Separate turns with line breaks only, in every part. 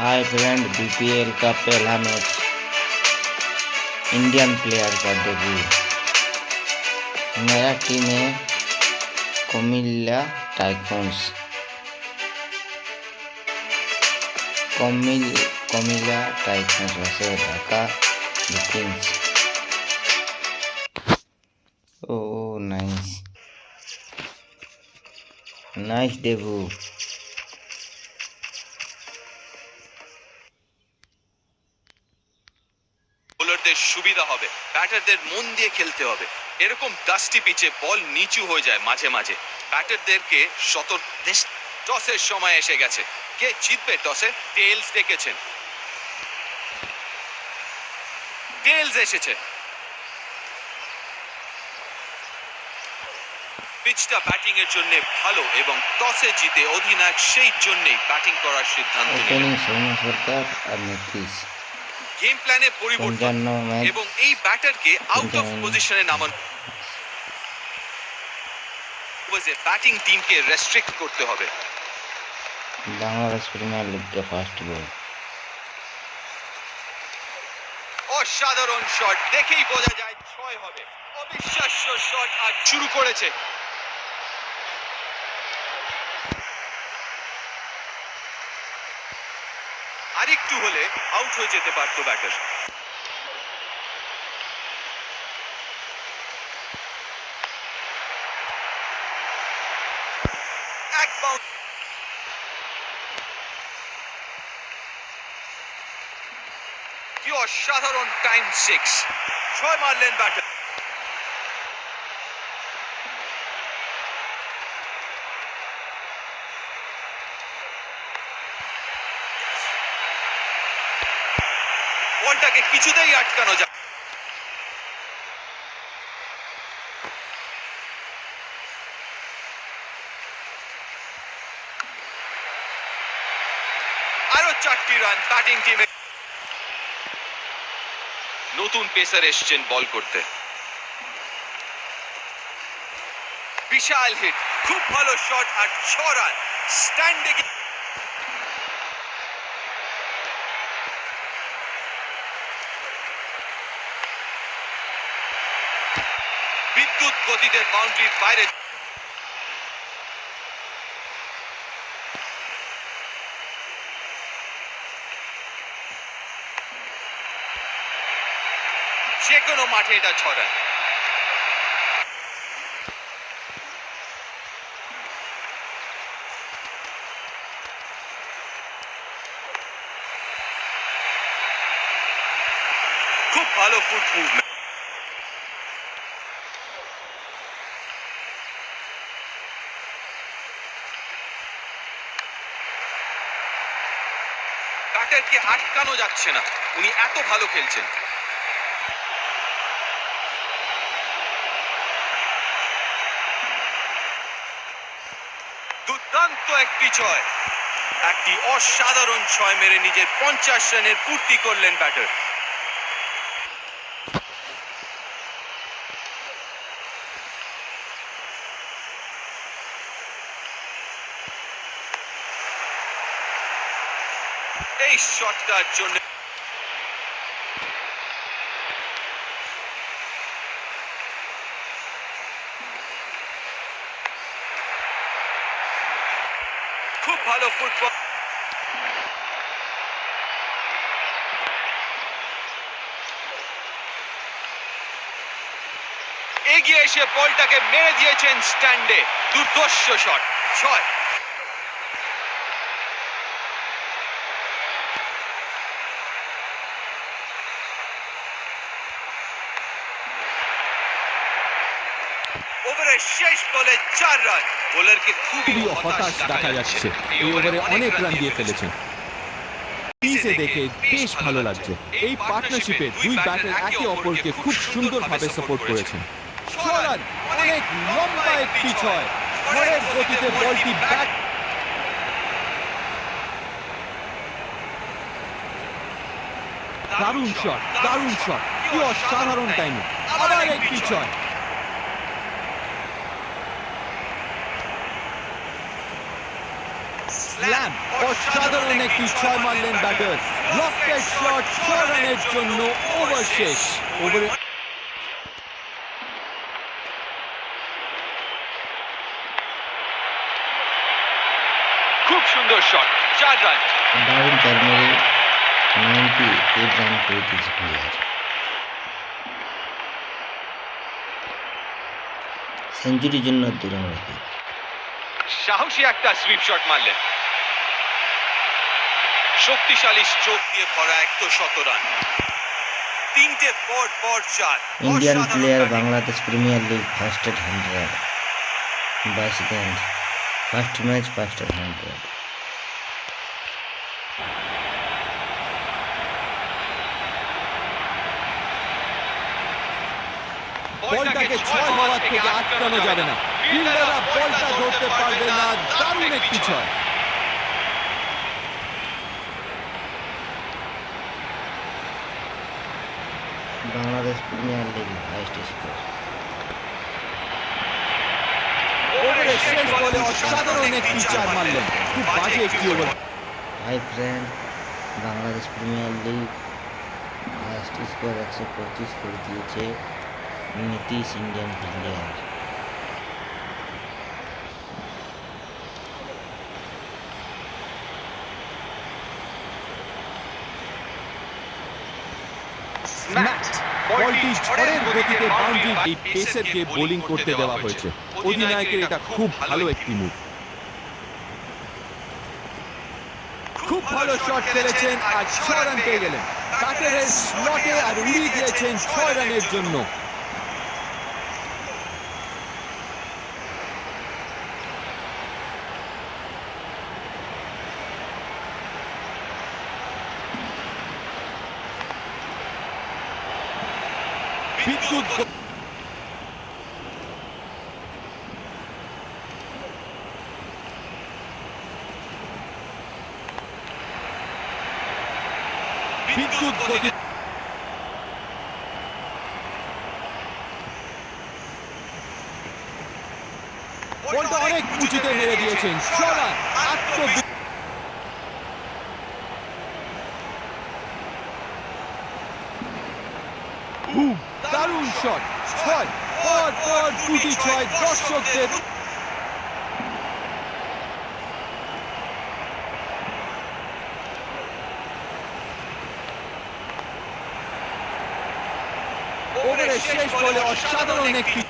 Hi friend, BPL का पहला match Indian player का डेब्यू। मेरा टीम है कोमिल्ला टाइकून्स। कोमिल्ला टाइकून्स वैसे Dhaka Kings. Oh nice debut.
বোলারদের সুবিধা হবে, ব্যাটারদের মন দিয়ে খেলতে হবে। এরকম ডাস্টি পিচে বল নিচু হয়ে যায় মাঝে মাঝে, ব্যাটারদেরকে সতর্ক। টসের সময় এসে গেছে, কে জিতবে টসে? টেলস ডেকেছেন, টেলস এসেছে। পিচটা ব্যাটিং এর জন্য ভালো এবং টসে জিতে অধিনায়ক সেই জন্যই ব্যাটিং করার সিদ্ধান্ত নিলেন। গেম প্ল্যানে পরিবর্তন এবং এই ব্যাটারকে আউট অফ পজিশনে নামান। ব্যাটিং টিমকে রেস্ট্রিক্ট করতে হবে।
বাংলাদেশ প্রিমিয়ার লিগে ফার্স্ট বল।
অসাধারণ শট, দেখেই বোঝা যায় 6 হবে। অবিশ্বাস্য শট আর শুরু করেছে। আরেকটু হলে আউট হয়ে যেতে পারত ব্যাটার। এক বাউন্স, কি অসাধারণ টাইম 6 ছয় মারলেন ব্যাটার। বলটাকে কিছুতেই আটকানো যায়। আরো 4টি রান ব্যাটিং টিমে। নতুন পেসার এসছেন বল করতে। বিশাল হিট, খুব ভালো শট আর 6 রান। স্ট্যান্ডে বিদ্যুৎ গতিতে বাউন্ডারির বাইরে। যে কোনো মাঠে এটা 6 রান। খুব ভালো ফুট মুভমেন্ট। ব্যাটারকে আটকানো যাচ্ছে না, উনি এত ভালো খেলছেন। দুর্দান্ত একটি 6, একটি অসাধারণ 6 মেরে নিজের 50 রানের পূর্তি করলেন ব্যাটার। এই শটটার জন্য খুব ভালো ফুটবল। এগিয়ে এসে বলটাকে মেরে দিয়েছেন স্ট্যান্ডে। দুর্ধর্ষ শট, 6। ওভারের শেষ বলে 4 রান। বোলারকে খুবই হতাশ দেখা যাচ্ছে।
এই ওভারে অনেক রান দিয়ে ফেলেছেন। পিচে দেখে বেশ ভালো লাগছে। এই পার্টনারশিপে দুই ব্যাটার একে অপরকে খুব সুন্দরভাবে সাপোর্ট করেছেন। 6 রান, অনেক লম্বা একটি 6। ঝড়ের গতিতে বলটি ব্যাট। দারুণ শট, দারুণ শট, কি অসাধারণ টাইমিং। আবার একটি 6। স্ল্যাম, অসাধারণ একটি ছয় মারলেন ব্যাটার। লফটেড শট, 6 রানের জন্য ওভার শেষ। ওভারে
খুব সুন্দর শট, 4 রান।
দারুণ চার মেরে 98 রান করে দিয়েছে প্লেয়ার। সেঞ্চুরির জন্য 2 রান বাকি।
সাহসী একটা সুইপ শট মারলেন। শক্তিশালী স্ট্রোক দিয়ে ভরা 100 রান, 3টে পর চার।
ইন্ডিয়ান
অসাধারণ
player
batting।
Bangladesh premier league ফার্স্টেড 100 by second. First match ফার্স্টেড 100।
বলটাকে 6 হওয়ার থেকে আটকানো যাবে না। ফিল্ডাররা বলটা ধরতে পারবে না। দারুণ একটি ছয়।
Bangladesh premier league highest score.
ওভারের শেষ বলে অসাধারণ একটি চার মারলেন। খুব বাজে একটি over.
Hi friend, Bangladesh premier league highest score 125 করে দিয়েছে নীতিশ ইন্ডিয়ান প্লেয়ার।
বলটি ঝড়ের গতিতে বাউন্ডারি। এই পেসারকে বোলিং করতে দেওয়া হয়েছে। অধিনায়কের এটা খুব ভালো একটি মুভ। খুব ভালো শট খেলেছেন আর 6 রান পেয়ে গেলেন। ব্যাটারের স্লটে আর উড়িয়ে দিয়েছেন 6 রানের জন্য। বিদ্যুৎ বিদ্যুৎ গতি। বলটা অনেক উঁচুতে মেরে দিয়েছেন। 6 রান, দারুণ শট। 6 পর দুটি 6 দর্শকদের। ওভারের শেষ বলে অসাধারণ একটি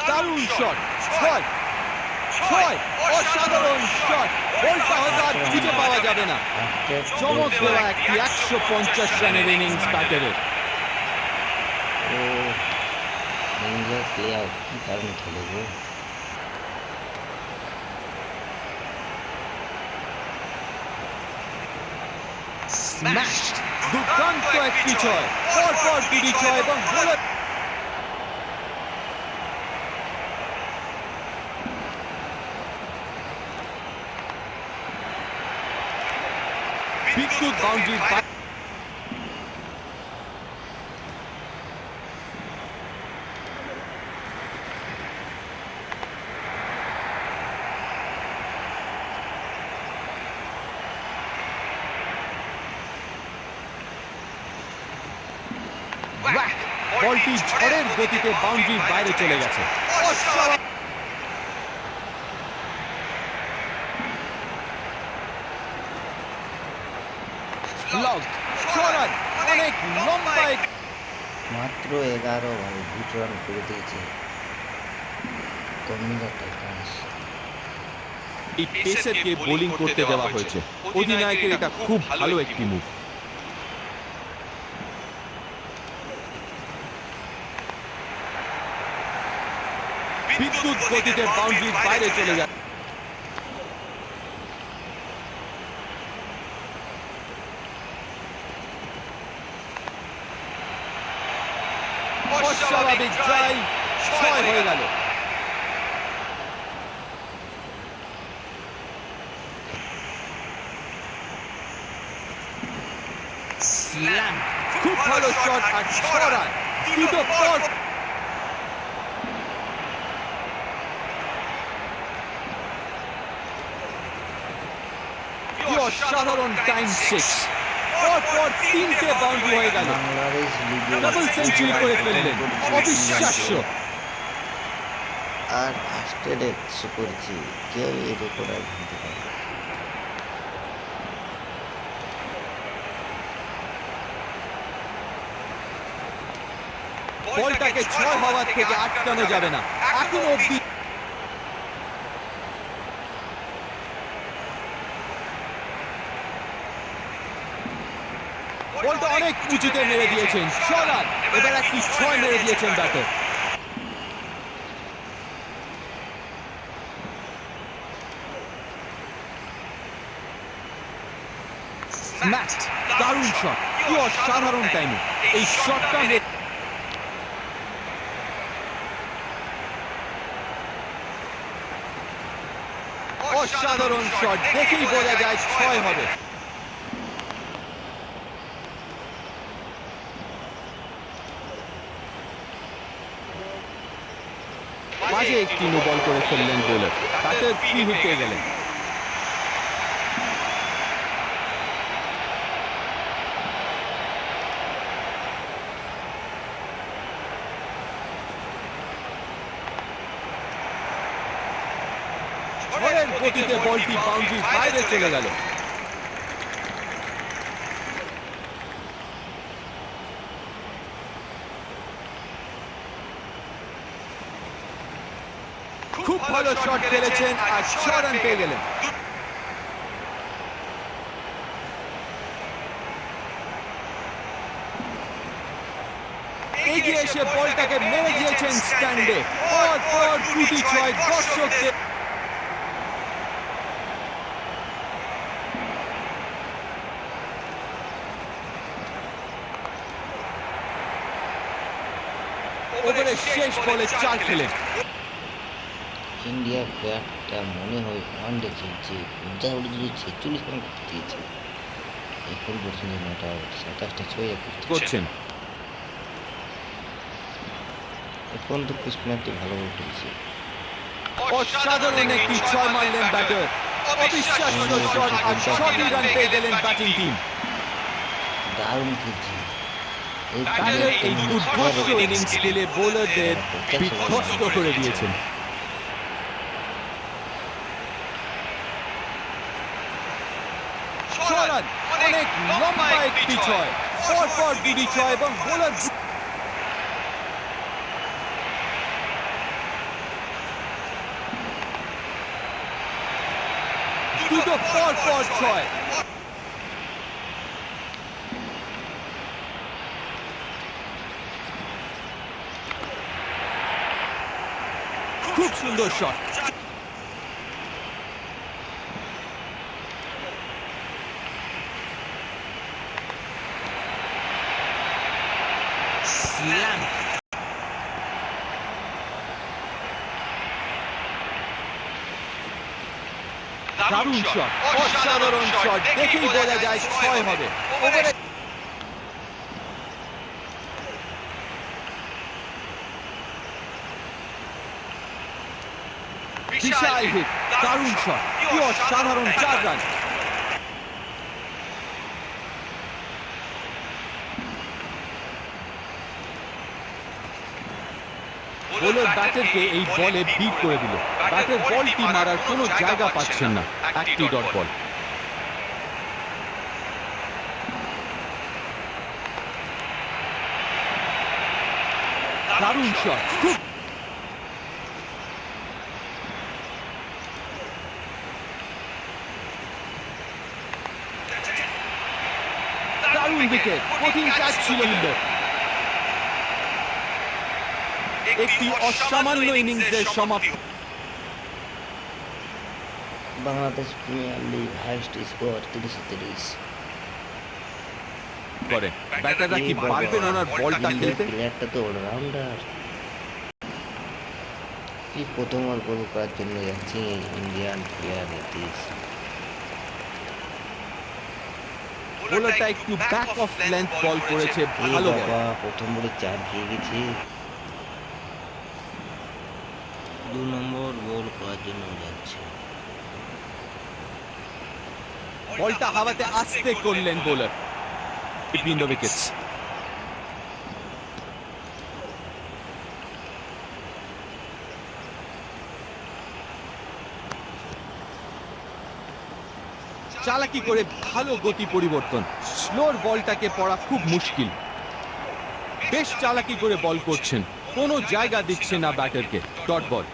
দারুণ শট। 6 অসাধারণ শট। বলটা হয়তো আর খুঁজে পাওয়া যাবে না। চমক দেওয়া একটি 150 রানের ইনিংস ব্যাটারের।
ও ইন্ডিয়ার প্লেয়ার কি দারুণ খেলে গো।
স্ম্যাশড, দুর্দান্ত একটি ছয়। পর দুটি 6 এবং বোলার বিদ্যুৎ বাউন্ডারি। বলটি ঝড়ের গতিতে বাউন্ডারির বাইরে চলে গেছে। অনেক লম্বা
মাত্র 11 ওভারে 2 রান করে দিয়েছে কমিলা টাইটান্স।
এই পেসারকে বোলিং করতে দেওয়া হয়েছে। অধিনায়কের এটা খুব ভালো একটি মুভ। বিদ্যুৎ গতিতে বাউন্ডারির বাইরে চলে যায়। অস্বাভাবিক ড্রাইভ, 6 হয়ে গেল। স্ল্যাম, খুব ভালো শট আর 6 রান। দুটো পর অসাধারণ টাইম 6 পর তিনটে বাউন্ডারি হয়ে গেল,
বাংলাদেশ লিগে
ডাবল সেঞ্চুরি করে ফেললেন, অবিশ্বাস্য।
আর ফার্স্টে রেকর্ড করেছি, কেউ এই রেকর্ড আর ভাঙতে পারে না।
বলটাকে 6 হওয়ার থেকে আটকানো যাবে না এখন অবধি। বলটা অনেক উঁচুতে মেরে দিয়েছেন সরান, এবার একটি 6 মেরে দিয়েছেন ব্যাটার। স্ম্যাশড, দারুণ শট, কি অসাধারণ টাইমিং। এই শটটা অসাধারণ শট, দেখেই বোঝা যায় 6 হবে। মাঝে একটি নো বল করে ফেললেন বোলার, ব্যাটার ফ্রি হিট পেয়ে গেলেন। ঝড়ের গতিতে বলটি বাউন্ডারির বাইরে চলে গেল। খুব ভালো শট খেলেছেন আর 6 রান পেয়ে গেলেন। এগিয়ে এসে বলটাকে মেরে দিয়েছেন স্ট্যান্ডে, পর দুটি 6 দর্শকদের। ওভারের শেষ বলে 4 খেলেন।
ইন্ডিয়ার ব্যাটটা মনে হয় ওয়ানডে খেলছে, মোটামুটি যদি 46 রান করতে দিয়েছে। এখন পর্যন্ত নটা 27টা 6
করছেন।
এখন তো কৃষ্ণাটি ভালো বল খেলছে।
অসাধারণ একটি 6 মারলেন ব্যাটার, অবিশ্বাস্য শট আর 6টি রান পেয়ে গেলেন ব্যাটিং টিম।
দারুণ খেলছে এই
ব্যাটার এই দুর্ধর্ষ ইনিংস খেলে বোলারদের বিধ্বস্ত করে দিয়েছেন। ছড়ান, অনেক লম্বা একটি 6, পর দুটি 6 এবং বোলার দুটো পর 6। খুব সুন্দর শট। স্ল্যাম, দারুণ শট, অসাধারণ শট, দেখেই বোঝা যায় 6 হবে। ওভারে বিশাল হিট, দারুণ শট, কি অসাধারণ 4 রান। বোলার ব্যাটারকে এই বলে বিট করে দিল। ব্যাটার বলটি মারার কোনো জায়গা পাচ্ছেন না, একটি ডট বল। দারুণ শট, খুব দারুণ উইকেট, কঠিন ক্যাচ ছিল কিন্তু একটি অসামান্য ইনিংসের সমাপ্তি।
Bangladesh premier league highest score 30-30।
করেন ব্যাটাররা কি পারবেন ওনার বলটা খেলতে?
প্লেয়ারটা তো অলরাউন্ডার। এই প্রথমবার বল করার জন্য যাচ্ছে ইন্ডিয়ান প্লেয়ার নীতিশ।
বোলারটা একটু ব্যাক অফ লেন্থ বল করেছে, ভালো বল।
প্রথম বলে 4 খেয়ে গেছে। 2 নম্বর বল করার জন্য যাচ্ছে।
বলটা হাওয়াতে আস্তে করলেন বোলার। Between the wickets. চালাকি করে ভালো গতি পরিবর্তন। স্লোর বলটাকে পড়া খুব মুশকিল। বেশ চালাকি করে বল করছেন, কোনো জায়গা দিচ্ছে না ব্যাটারকে। Dot ball.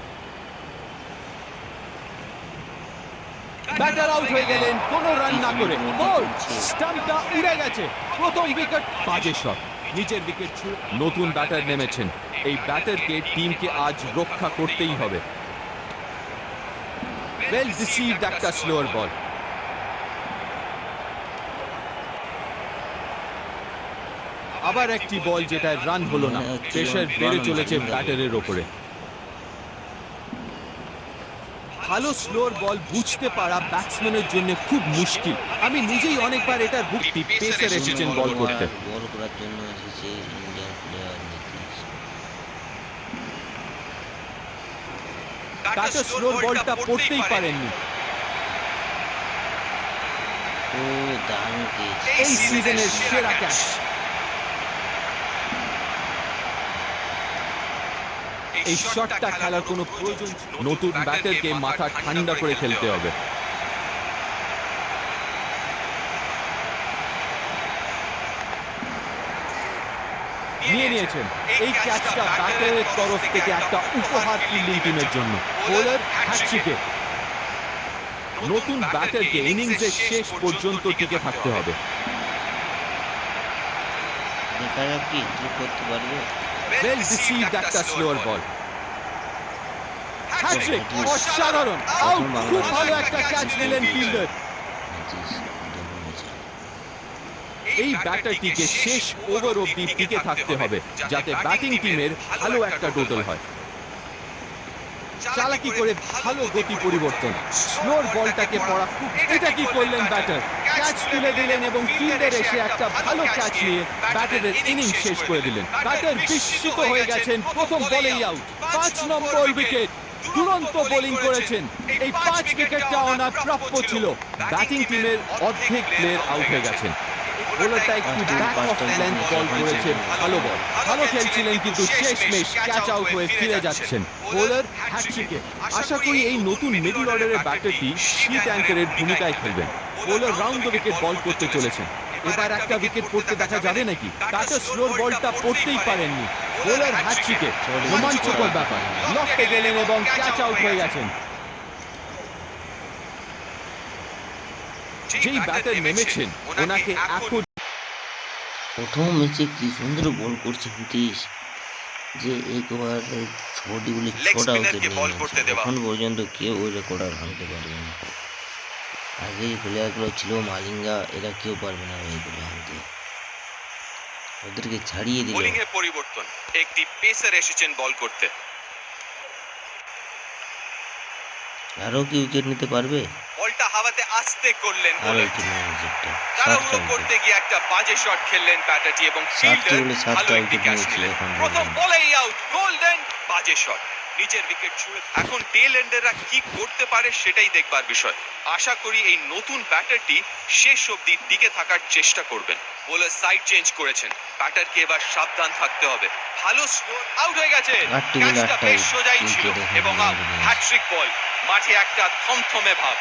ব্যাটার আউট হয়ে গেলেন কোনো রান না করে। বল স্টাম্পটা উড়ে গেছে। প্রথম উইকেট। বাজে শট। নিচের উইকেট ছুঁয়ে নতুন ব্যাটার নেমেছেন। এই ব্যাটারকে টিমকে আজ রক্ষা করতেই হবে। ওয়েল রিসিভড একটা স্লোয়ার বল। আবার একটি বল যেটা রান হলো না। প্রেসার বেড়ে চলেছে ব্যাটারের ওপরে। ভালো স্লোর বল বুঝতে পারা ব্যাটসম্যানের জন্য খুব মুশকিল। আমি নিজেই অনেকবার এটার ভুগতি। পেসার এসেছেন বল করতে।
বল করার জন্য এসেছে ইন্ডিয়ান প্লেয়ার নীতিশ।
ব্যাটার স্লোর বলটা পড়তেই পারেননি।
ও দারুণ ক্যাচ।
এই সিজনের সেরা ক্যাচ। এই শটটা খেলার কোনো প্রয়োজন ছিল না। নতুন ব্যাটারকে মাথা ঠান্ডা করে খেলতে হবে। নিয়ে নিয়েছেন। এই ক্যাচটা ব্যাটারের তরফ থেকে একটা উপহার ফিল্ডিং টিমের জন্য। বোলার হ্যাটট্রিকে। নতুন ব্যাটারকে ইনিংসের শেষ পর্যন্ত টিকে থাকতে হবে।
দেখা যাক কি ঠিক করতে পারবে।
ওয়েল রিসিভড একটা স্লোয়ার বল। হ্যাটট্রিক। অসাধারণ। আউট। খুব ভালো একটা ক্যাচ নিলেন ফিল্ডার।
নীতিশ দারুণ হয়েছে।
এই ব্যাটারটিকে শেষ ওভার অবধি টিকে থাকতে হবে যাতে ব্যাটিং টিমের ভালো একটা টোটাল হয়। চালাকি করে ভালো গতি পরিবর্তন। স্লোর বলটাকে পড়া খুব। এটা কি করলেন ব্যাটার? ক্যাচ তুলে দিলেন এবং ফিল্ডার এসে একটা ভালো ক্যাচ নিয়ে ব্যাটারের ইনিংস শেষ করে দিলেন। ব্যাটার বিস্মিত হয়ে গেছেন। প্রথম বলেই আউট। 5 নম্বর উইকেট। দুরন্ত বোলিং করেছেন। এই 5 উইকেটটা ওনার প্রাপ্য ছিল। ব্যাটিং টিমের অর্ধেক প্লেয়ার আউট হয়ে গেছেন। বোলারটা একটু ব্যাক অফ লেন্থ বল করেছে। ভালো বল। ভালো খেলছিলেন কিন্তু শেষমেশ ক্যাচ আউট হয়ে ফিরে যাচ্ছেন। বোলার হ্যাটট্রিকে। আশা করি এই নতুন মিডল অর্ডারের ব্যাটারটি শীট অ্যাঙ্কারের ভূমিকায় খেলবেন। বোলার রাউন্ড দ্য উইকেট বল করতে চলেছেন। এবার একটা উইকেট পড়তে দেখা যাবে নাকি? ব্যাটার স্লোর বলটা পড়তেই পারেননি। বোলার হ্যাটট্রিকে। রোমাঞ্চকর ব্যাপার। লকতে গেলেন এবং ক্যাচ আউট হয়ে গেছেন। যেই ব্যাটার নেমেছেন ওনাকে এখন
প্রথম ম্যাচে কি সুন্দর বল করছে নীতিশ, যে একবার ছোটিগুলি
লেগ
ছোটা উইকেট
স্পিনারকে বল করতে
নিয়ে
দেওয়া।
এখন পর্যন্ত কেউ ওই রেকর্ড আর ভাঙতে পারবে না। আগে যে প্লেয়ারগুলো ছিল মালিঙ্গা, এরা কেউ পারবে না এইগুলো ভাঙতে। ওদেরকে ছাড়িয়ে দিল।
বোলিং এর পরিবর্তন। একটি পেসার এসেছেন বল করতে।
আরও কি উইকেট নিতে পারবে?
বলটা হাওয়াতে আস্তে করলেন
আরও
বোলার।
একটি উইকেটটা।
তাড়াহুড়ো করতে গিয়ে একটা বাজে শট খেললেন ব্যাটারটি এবং ফিল্ডার
বলে 7টা
ভালো একটি
উইকেট
ক্যাচ
নিয়েছে
নিলেন।
এখন
প্রথম
পর্যন্ত।
বলেই আউট। গোল্ডেন। বাজে শট। নিচের উইকেট ছুঁয়ে। এখন টেল এন্ডাররা কি করতে পারে সেটাই দেখবার বিষয়। আশা করি এই নতুন ব্যাটারটি শেষ অবধি টিকে থাকার চেষ্টা করবেন। বোলার সাইড চেঞ্জ করেছেন। ব্যাটারকে এবার সাবধান থাকতে হবে। ভালো স্লো। আউট হয়ে গেছে।
8টি বলে
ক্যাচটা
8টা
বেশ সোজাই ছিল
উইকেট এখন
এবং আউট।
পর্যন্ত।
হ্যাটট্রিক বল। মাঠে একটা থমথমে ভাব।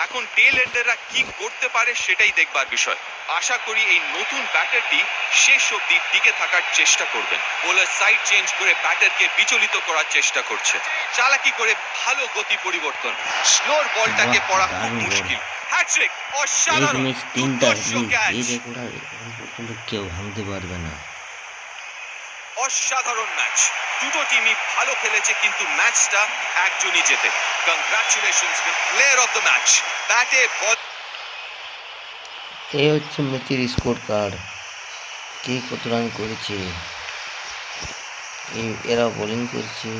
এখন টেল এন্ডাররা কি করতে পারে সেটাই দেখবার বিষয়। আশা করি এই নতুন ব্যাটারটি শেষ অবধি টিকে থাকার চেষ্টা করবেন। বোলার সাইড চেঞ্জ করে ব্যাটারকে বিচলিত করার চেষ্টা করছে। চালাকি করে ভালো গতি পরিবর্তন। স্লোর বলটাকে
বাহ,
পড়া খুব
দারুণ বল।
মুশকিল। হ্যাটট্রিক।
এক
অসাধারণ।
ম্যাচ 3টা
দুর্ধর্ষ
হিট।
ক্যাচ।
এই রেকর্ড আর এখন পর্যন্ত কেউ ভাঙতে পারবে না।
অসাধারণ ম্যাচ। দুটো টিমই ভালো খেলেছে কিন্তু ম্যাচটা একজনই জেতে। Congratulations with player of the match. ব্যাটে বল।
এই হচ্ছে ম্যাচের স্কোর কার্ড। কে কত রান করেছে, এরা বোলিং করছে।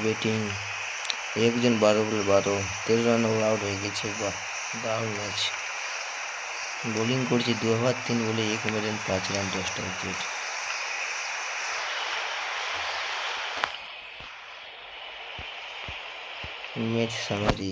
ব্যাটিং একজন 12 বলে 12, 13 রান আউট হয়ে গেছে। বাহ, দারুণ ম্যাচ। বোলিং করছে 2 ওভার 3 বলে 1 ওভারে 5 রান 10টা উইকেট। Match summary.